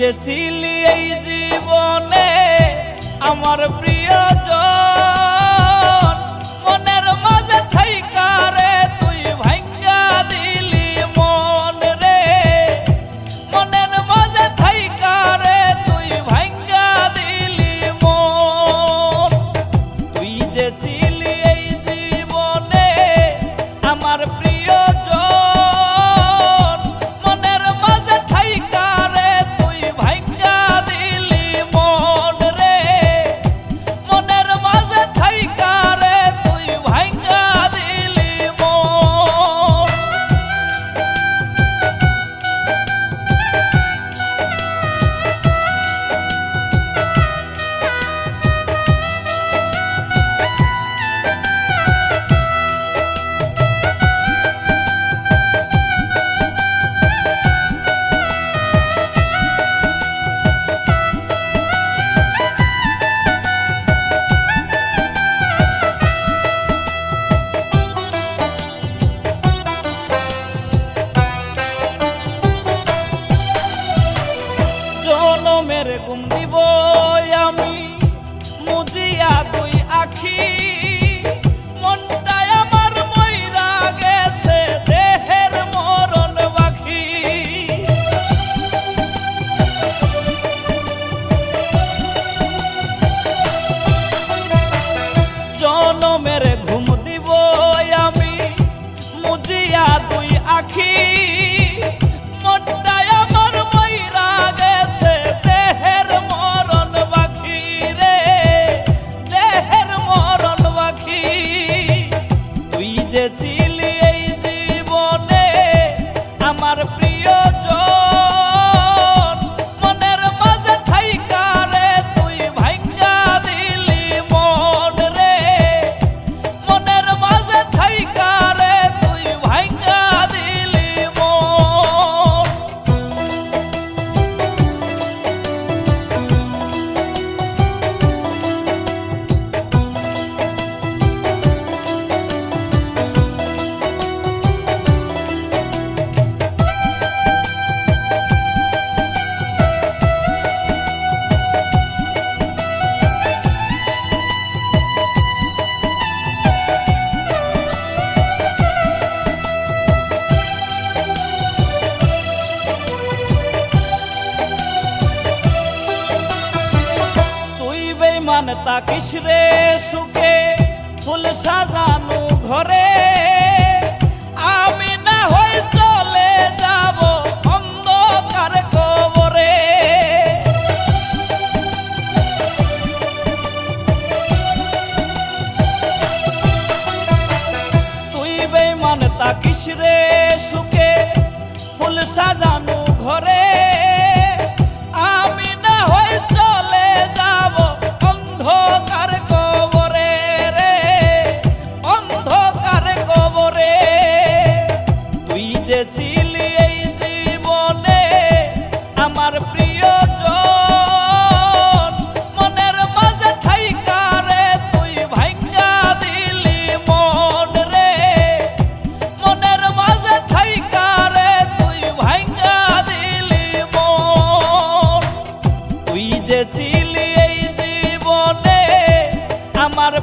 যে ছিলি এই জীবনে আমার প্রিয়জন, মনের মাঝে থাইকা রে তুই ভাঙ্গা দিলি মন রে, মনের মাঝে থাইকা রে তুই ভাঙ্গা দিলি মন। তুই যে ছিলি এই জীবনে আমার প্রিয়জন, মনের মাঝে থাইকা রে তুই ভাঙ্গা দিলি মন রে, মনের মাঝে থাইকা রে তুই ভাঙ্গা দিলি মন। জনমের ঘুম দিব আমি মুজিয়া দুই আখি, মনটাই আমার মইরা গেছে দেহের মরণ বাকি। জনমের ঘুম দিব আমি মুজিয়া দুই আখি, মনটাই আমার মইরা গেছে দেহের মরণ বাকি রে, দেহের মরণ বাকি। তুই যে ছিলি এই জীবনে আমার প্রিয়জন, মনের মাঝে থাইকা রে তুই ভাঙ্গা দিলি মন রে, মনের মাঝে থাইকা রে তুই ভাঙ্গা দিলি মন। তুই বেঈমান তাকিস রে সুখে ফুল সাজানো ঘরে, আমি না হই চলে যাব অন্ধকার কবরে। তুই বেঈমান তাকিস রে সুখে ফুল সাজানো ঘরে, আমি না হই চলে যাব অন্ধকার কবরে রে, অন্ধকার কবরে। তুই যে ছিলি এই জীবনে আমার প্রিয়জন, মনের মাঝে থাইকা রে তুই ভাঙ্গা দিলি মন রে, মনের মাঝে থাইকা রে তুই ভাঙ্গা দিলি মন। তুই যে ছিলি এই জীবনে আমার